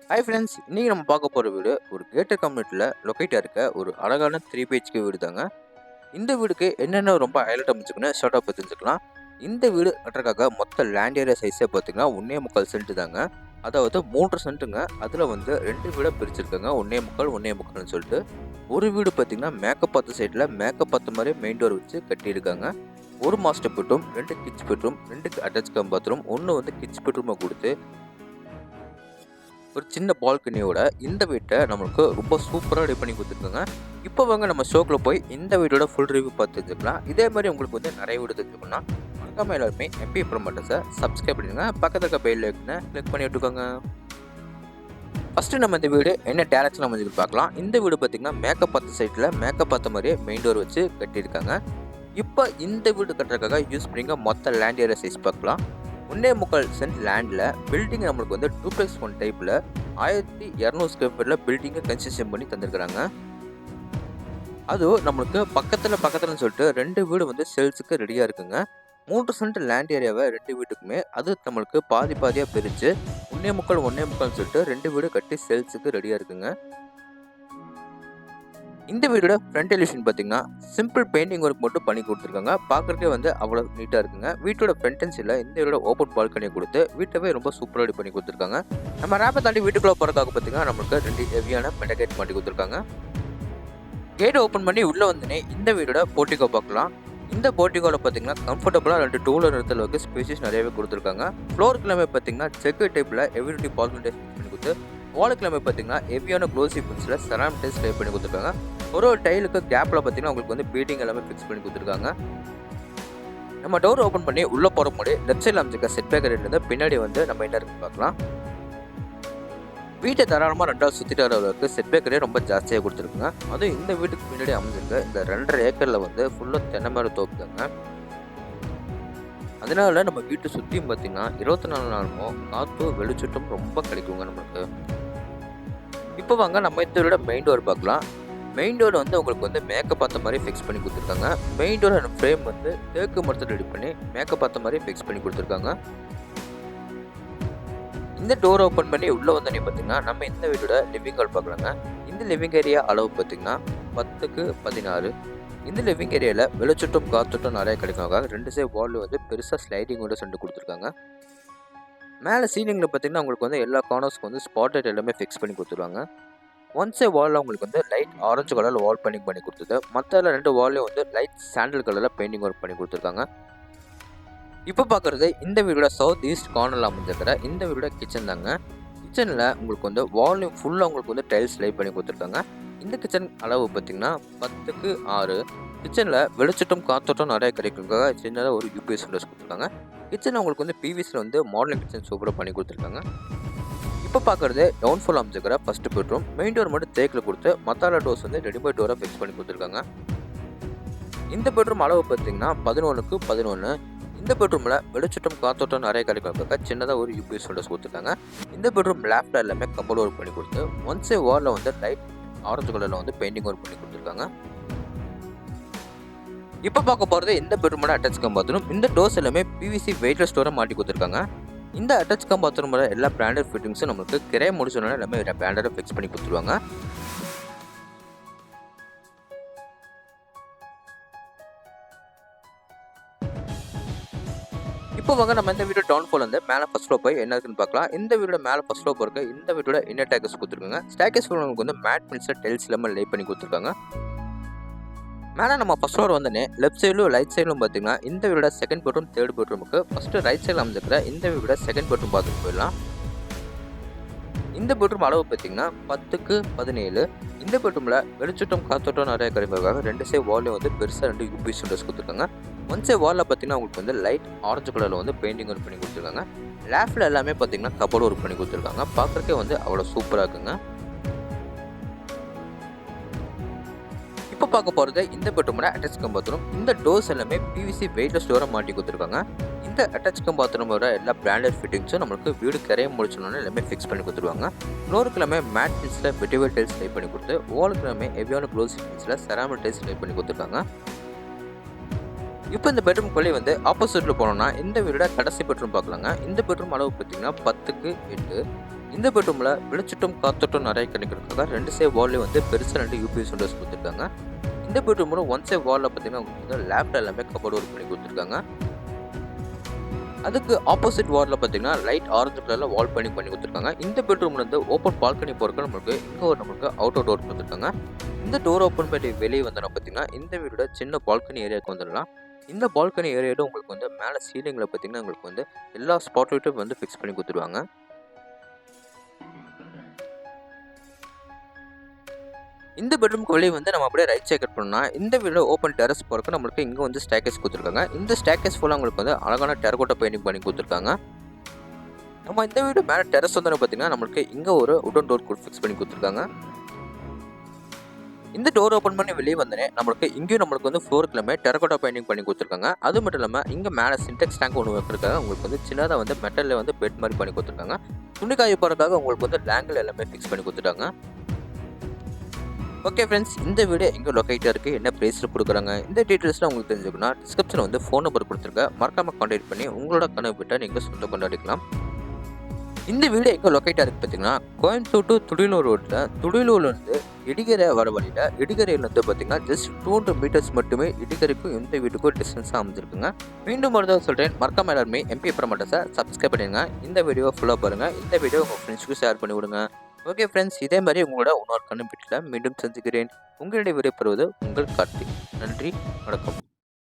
Hi friends, இன்னைக்கு நம்ம பார்க்க போகிற வீடு ஒரு கேட்டட் கம்யூனிட்டியில் லொக்கேட்டாக இருக்க ஒரு அழகான 3 BHK வீடு தாங்க. இந்த வீடுக்கு என்னென்ன ரொம்ப ஹைலைட் அமைச்சுக்குன்னு ஷார்ட்டாக பற்றி தெரிஞ்சுக்கலாம். இந்த வீடு கட்டுறதுக்காக மொத்த லேண்ட் ஏரியா சைஸே பார்த்தீங்கன்னா 1.25 சென்ட் தாங்க. அதாவது 3 சென்ட்டுங்க. அதில் வந்து 2 வீடாக பிரிச்சிருக்காங்க. 1.25 1.25ன்னு சொல்லிட்டு. ஒரு வீடு பார்த்தீங்கன்னா மேக்கப் பார்த்த சைடில் மேக்கப் பார்த்த மாதிரி மெயின் டோர் வச்சு கட்டியிருக்காங்க. ஒரு master bedroom, 2 kids bedroom, 2 attach bathroom, ஒன்று வந்து கிட்ஸ் பெட்ரூமை கொடுத்து ஒரு சின்ன பால்கனியோட இந்த வீட்டை நம்மளுக்கு ரொம்ப சூப்பராக ரெடி பண்ணி கொடுத்துருக்காங்க. இப்போ வாங்க நம்ம ஷோக்கில் போய் இந்த வீட்டோட ஃபுல் ரிவ்யூ பார்த்து தெரிஞ்சுக்கலாம். இதே மாதிரி உங்களுக்கு வந்து நிறைய வீடு தெரிஞ்சுக்கணும்னா மறக்காம எல்லாருமே MP ப்ரமோட்டர்ஸை சப்ஸ்கிரைப் பண்ணிடுங்க. பக்கத்தில் இருக்க பெல் ஐக்கனை கிளிக் பண்ணி விட்டுக்கோங்க. ஃபஸ்ட்டு நம்ம இந்த வீடு என்ன டேரக்ஷன் அமைஞ்சுக்கிட்டு பார்க்கலாம். இந்த வீடு பார்த்திங்கன்னா மேக்கப் பார்த்த சைட்டில் மேக்கப் பார்த்த மாதிரியே மெயின் டோர் வச்சு கட்டியிருக்காங்க. இப்போ இந்த வீடு கட்டுறதுக்காக யூஸ் பண்ணிங்க மொத்த லேண்ட் ஏரியா சைஸ் பார்க்கலாம். 1.25 சென்ட் லேண்டில் பில்டிங் நம்மளுக்கு வந்து 2+1 டைப்பில் 1200 ஸ்கொயர் ஃபீட்டில் பில்டிங்கை கன்ஸ்ட்ரக்ஷன் பண்ணி தந்திருக்கிறாங்க. அதுவும் நம்மளுக்கு பக்கத்துலன்னு சொல்லிட்டு 2 வீடு வந்து சேல்ஸுக்கு ரெடியாக இருக்குங்க. 3 சென்ட் லேண்ட் ஏரியாவை 2 வீட்டுக்குமே அது நம்மளுக்கு பாதியாக பிரித்து 1.25 சொல்லிட்டு 2 வீடு கட்டி சேல்ஸுக்கு ரெடியாக இருக்குங்க. இந்த வீடோட ஃப்ரண்ட் எலிவேஷன் பார்த்தீங்கன்னா சிம்பிள் பெயிண்டிங் ஒர்க் மட்டும் பண்ணி கொடுத்துருக்காங்க. பார்க்குறதுக்கே வந்து அவ்வளோ நீட்டாக இருக்குங்க. வீட்டோட ஃப்ரண்ட் என்ஸில் இந்த வீடோட ஓப்பன் பால்கனியை கொடுத்து வீட்டவே ரொம்ப சூப்பராக ரெடி பண்ணி கொடுத்துருக்காங்க. நம்ம ரேப்பை தாண்டி வீட்டுக்குள்ளே போகிறதுக்காக பார்த்தீங்கன்னா நம்மளுக்கு 2 ஹெவியான மெட்டகேட் மாட்டி கொடுத்துருக்காங்க. கேட் ஓப்பன் பண்ணி உள்ளே வந்தோடனே இந்த வீடோட போர்ட்டிகோ பார்க்கலாம். இந்த போர்ட்டிகோவில் பார்த்தீங்கன்னா கம்ஃபர்டபுளாக 2 டூலர் நிறுத்தல் அளவுக்கு ஸ்பேசியஸ் நிறையவே கொடுத்துருக்காங்க. ஃப்ளோர் கிழமை பார்த்தீங்கன்னா செக்கு டைப்பில் எவ்ரிடி பால்கனி பண்ணி கொடுத்து வால் கிழமை பார்த்தீங்கன்னா ஹெவியான க்ளோசி பின்ஸில் செராமிக் டைல்ஸ் டைப் பண்ணி கொடுத்துருக்காங்க. ஒரு டைலுக்கு கேப்பில் பார்த்தீங்கன்னா உங்களுக்கு வந்து பீட்டிங் எல்லாமே ஃபிக்ஸ் பண்ணி கொடுத்துருக்காங்க. நம்ம டோர் ஓப்பன் பண்ணி உள்ளே போகிற முன்னாடி லெஃப்ட் சைடில் அமைச்சிருக்க செட் பேக் இருந்து பின்னாடி வந்து நம்ம என்ன இருக்குன்னு பார்க்கலாம். வீட்டை தாராளமாக 2ஆவது சுற்றிட்டு வர அளவுக்கு செட் பேக்கரே ரொம்ப ஜாஸ்தியாக கொடுத்துருக்குங்க. அதுவும் இந்த வீட்டுக்கு பின்னாடி அமைஞ்சிருக்க இந்த 2.5 ஏக்கரில் வந்து ஃபுல்லாக தென்னை மரம் தோப்புதாங்க. அதனால நம்ம வீட்டை சுற்றியும் பார்த்தீங்கன்னா 24 நாளும் காற்றும் வெளிச்சட்டும் ரொம்ப கிடைக்குங்க நம்மளுக்கு. இப்போ வாங்க நம்ம இதோட மெயின் டோர் பார்க்கலாம். மெயின் டோர் வந்து உங்களுக்கு வந்து மேக்கப் பார்த்த மாதிரி ஃபிக்ஸ் பண்ணி கொடுத்துருக்காங்க. மெயின் டோர் ஃப்ரேம் வந்து தேக்கு மரத்தை ரெடி பண்ணி மேக்கப் பார்த்த மாதிரி ஃபிக்ஸ் பண்ணி கொடுத்துருக்காங்க. இந்த டோர் ஓப்பன் பண்ணி உள்ளே வந்தோடனே பார்த்தீங்கன்னா நம்ம இந்த வீட்டோட லிவிங் ஹால் பார்க்கலாங்க. இந்த லிவிங் ஏரியா அளவு பார்த்தீங்கன்னா 10x16. இந்த லிவிங் ஏரியாவில் வெளிச்சட்டும் காற்றட்டும் நிறைய கிடைக்காக 2 சைடு வால் வந்து பெருசாக ஸ்லைடிங்கோட சென்று கொடுத்துருக்காங்க. மேலே சீலிங்கில் பார்த்தீங்கன்னா உங்களுக்கு வந்து எல்லா கார்னர்ஸ்க்கு வந்து ஸ்பாட் லைட் எல்லாமே ஃபிக்ஸ் பண்ணி கொடுத்துருவாங்க. ஒன் சைட் வாலில் உங்களுக்கு வந்து லைட் ஆரஞ்சு கலரில் வால் பெயிண்டிங் பண்ணி கொடுத்தது. மற்ற 2 வால்லையும் வந்து லைட் சாண்டல் கலரில் பெயிண்டிங் ஒர்க் பண்ணி கொடுத்துருக்காங்க. இப்போ பார்க்குறது இந்த வீடோட சவுத் ஈஸ்ட் கார்னரில் அமைஞ்சிருக்கிற இந்த வீடோட கிச்சன் தாங்க. கிச்சனில் உங்களுக்கு வந்து வால்யூம் ஃபுல்லாக உங்களுக்கு வந்து டைல்ஸ் லைட் பண்ணி கொடுத்துருக்காங்க. இந்த கிச்சன் அளவு பார்த்திங்கன்னா 10x6. கிச்சனில் வெளிச்சட்டும் காற்றோட்டம் நிறைய கிடைக்கிறதுக்காக சின்னதாக ஒரு UPS விண்டோஸ் கொடுத்துருக்காங்க. கிச்சனில் உங்களுக்கு வந்து PVCயில் வந்து மாடலிங் கிச்சன் சூப்பராக பண்ணி கொடுத்துருக்காங்க. இப்போ பார்க்குறது டவுன் ஃபுல் அமைச்சிருக்கிற ஃபஸ்ட்டு பெட்ரூம். மெயின் டோர் மட்டும் தேக்கில் கொடுத்து மத்தால டோர்ஸ் வந்து ரெடிமேட் டோராக ஃபிக்ஸ் பண்ணி கொடுத்துருக்காங்க. இந்த பெட்ரூம் அளவு பார்த்தீங்கன்னா 11x11. இந்த பெட்ரூமில் வெளிச்சட்டம் காத்தோட்டம் நிறைய கிடைக்கிறதுக்காக சின்னதாக ஒரு UPS விண்டோஸ் கொடுத்துருக்காங்க. இந்த பெட்ரூம் லேஃப்டில் எல்லாமே கப்பல் ஒர்க் பண்ணி கொடுத்து ஒன் சைட் வாலில் வந்து லைட் ஆரஞ்சு கலரில் வந்து பெயிண்டிங் ஒர்க் பண்ணி கொடுத்துருக்காங்க. இப்போ பார்க்க போகிறது இந்த பெட்ரூமோட அட்டாச் பாத்ரூம். இந்த டோர்ஸ் எல்லாமே PVC வெயிட்லெஸ் டோரை மாட்டி கொடுத்துருக்காங்க. இந்த அட்டாச் பாத்ரூமோட எல்லா பிராண்டட் ஃபிட்டிங்ஸும் நம்மளுக்கு கிரைய முடிச்சோன்னா எல்லாமே பிராண்டடாக ஃபிக்ஸ் பண்ணி கொடுத்துருவாங்க. இப்போ வாங்க நம்ம இந்த வீடியோ டவுன் ஃபுல் வந்து மேலே ஃபர்ஸ்ட் ஃப்ளோர் போய் என்ன இருக்குன்னு பார்க்கலாம். இந்த வீடோட மேலே ஃபர்ஸ்ட் ஃப்ளோர் போகிறக்கு இந்த வீடோட இன்னர் டேக்கஸ் கொடுத்துருக்காங்க. ஸ்டேக்கஸ் உங்களுக்கு வந்து மேட் பின்ஸில் டைல்ஸ் எல்லாமே லே பண்ணி கொடுத்துருக்காங்க. மேலே நம்ம ஃபர்ஸ்ட் ஃப்ளோர் வந்தோடனே லெஃப்ட் சைடிலும் ரைட் சைடிலும் பார்த்தீங்கன்னா இந்த வீடோட செகண்ட் பெட்ரூம் தேர்ட் பெட்ரூமுக்கு ஃபஸ்ட்டு ரைட் சைடில் அமைஞ்சிருக்கிற இந்த வீடோட செகண்ட் பெட்ரூம் பார்த்துட்டு போயிடலாம். இந்த பெட்ரூம் அளவு பார்த்தீங்கன்னா 10x17. இந்த பெட்ரூமில் வெளிச்சட்டம் காத்தோட்டம் நிறைய கிடைப்பதற்காக 2 சைடு வால்லையும் வந்து பெருசாக 2 UPS விண்டோஸ் கொடுத்துருக்காங்க. ஒன் சைடு வாலில் பார்த்தீங்கன்னா உங்களுக்கு வந்து லைட் ஆரஞ்சு கலரில் வந்து பெயிண்டிங் ஒர்க் பண்ணி கொடுத்துருக்காங்க. லேஃப்டில் எல்லாமே பார்த்தீங்கன்னா கபோர்டு ஒர்க் பண்ணி கொடுத்துருக்காங்க. பார்க்குறக்கே வந்து அவ்வளோ சூப்பராக இருக்குங்க. இப்போ பார்க்க போகிறது இந்த பெட்ரூமோட அட்டாச் பாத்ரூம். இந்த டோர்ஸ் எல்லாமே PVC வெயிட்லெஸ் டோரை மாட்டி கொடுத்துருக்காங்க. இந்த அட்டாச் பாத்ரூமோட எல்லா பிராண்டட் ஃபிட்டிங்ஸும் நம்மளுக்கு வீடு கரையை முடிச்சோன்னு எல்லாமே ஃபிக்ஸ் பண்ணி கொடுத்துருவாங்க. ஃப்ளோருக்கு எல்லாமே மேட் பின்ஸில் வெட்டிவேல் டைல்ஸ் டைப் பண்ணி கொடுத்து வாலுக்கு எல்லாமே ஹெவியான க்ளோசி பின்ஸில் செராமிக் டைல்ஸ் டைப் பண்ணி கொடுத்துருக்காங்க. இப்போ இந்த பெட்ரூம்குள்ளே வந்து ஆப்போசிட்டில் போனோம்னா இந்த வீடோட கடைசி பெட்ரூம் பார்க்கலாங்க. இந்த பெட்ரூம் அளவு பார்த்தீங்கன்னா 10x8. இந்த பெட்ரூமில் வெளிச்சட்டும் காத்தோட்டம் நிறைய கிடைக்கிறதுக்காக 2 சைடு வால்லையும் வந்து பெருசாக 2 யூபிஎஸ் விண்டோஸ் கொடுத்துருக்காங்க. இந்த பெட்ரூமில் 1 சைடு வாலில் பார்த்தீங்கன்னா உங்களுக்கு வந்து லேப்டாப் எல்லாமே கபோர்டு ஒர்க் பண்ணி கொடுத்துருக்காங்க. அதுக்கு ஆப்போசிட் வாலில் பார்த்தீங்கன்னா லைட் ஆரஞ்சு கலரில் வால் பண்ணி கொடுத்துருக்காங்க. இந்த பெட்ரூம்லேருந்து ஓப்பன் பால்கனி போகிறதுக்கு நம்மளுக்கு அவுட்டர் டோர் கொடுத்துருக்காங்க. இந்த டோர் ஓப்பன் பண்ணி வெளியே வந்தோம்னா பார்த்தீங்கன்னா இந்த வீடோட சின்ன பால்கனி ஏரியாவுக்கு வந்துடலாம். இந்த பால்கனி ஏரியாவில் உங்களுக்கு வந்து மேலே சீலிங்கில் பார்த்தீங்கன்னா உங்களுக்கு வந்து எல்லா ஸ்பாட் லைட்டும் வந்து ஃபிக்ஸ் பண்ணி கொடுத்துருவாங்க. இந்த பெட்ரூம்க்கு வெளியே வந்து நம்ம அப்படியே ரைட் சைட் கட் பண்ணோம்னா இந்த வீடியோ ஓப்பன் டெரஸ் போகிறதுக்கு நம்மளுக்கு இங்கே வந்து ஸ்டேக்கேஸ் கொடுத்துருக்காங்க. இந்த ஸ்டேக்கேஸ் ஃபுல்லாக உங்களுக்கு வந்து அழகான டெரகோட்டா பெயிண்டிங் பண்ணி கொடுத்துருக்காங்க. நம்ம இந்த வீடியோ மேலே டெரஸ் வந்து பார்த்தீங்கன்னா நம்மளுக்கு இங்கே ஒரு உடன் டோர் ஃபிக்ஸ் பண்ணி கொடுத்துருக்காங்க. இந்த டோர் ஓப்பன் பண்ணி வெளியே வந்தனே நம்மளுக்கு வந்து ஃப்ளோருக்குமே டெரகோட்டா பெயிண்டிங் பண்ணி கொடுத்துருக்காங்க. அது மட்டும் இல்லாமல் இங்கே மேலே சின்டெக்ஸ் டேங்க் ஒன்று வைக்கிறதுக்காக உங்களுக்கு வந்து சின்னதாக வந்து மெட்டலில் வந்து பெட் மாதிரி பண்ணி கொடுத்துருக்காங்க. துணி காய போகிறதுக்காக உங்களுக்கு வந்து லேங்கில் எல்லாமே ஃபிக்ஸ் பண்ணி கொடுத்துட்டாங்க. ஓகே ஃப்ரெண்ட்ஸ், இந்த வீடியோ எங்கே லொக்கேட்டாக இருக்குது, என்ன ப்ரைஸில் கொடுக்குறாங்க, இந்த டீட்டெயில்ஸ்லாம் உங்களுக்கு தெரிஞ்சுக்கணும்னா டிஸ்கிரிப்ஷனில் வந்து ஃபோன் நம்பர் கொடுத்துருக்கேன். மறக்காமல் கான்டாக்ட் பண்ணி உங்களோட கனவு விட்டால் நீங்கள் சொந்த கொண்டாடிக்கலாம். இந்த வீடியோ எங்கே லொக்கேட்டாக இருக்குது பார்த்தீங்கன்னா கோயம்புத்தூர் டு துடியலூர் ரோட்டில், துடியலூர்லேருந்து இடிகரை வர வழியில், இடிகரையிலேருந்து பார்த்தீங்கன்னா ஜஸ்ட் 200 மீட்டர்ஸ் மட்டுமே இடிகரைக்கும் இந்த வீட்டுக்கும் டிஸ்டன்ஸாக அமைஞ்சிருக்குங்க. மீண்டும் ஒரு தடவை சொல்கிறேன், மறக்காமல் எல்லாருமே எம்பி ப்ரமோட்டர்ஸை சப்ஸ்கிரைப் பண்ணிடுங்க. இந்த வீடியோ ஃபுல்லாக பாருங்கள். இந்த வீடியோ உங்கள் ஃப்ரெண்ட்ஸுக்கு ஷேர் பண்ணி விடுங்க. ஓகே ஃப்ரெண்ட்ஸ், இதே மாதிரி உங்களோட இன்னொரு கண்ணு மீண்டும் சந்திக்கிறேன். உங்களிடையே விடைபெறுவது உங்கள் கார்த்திக். நன்றி, வணக்கம்.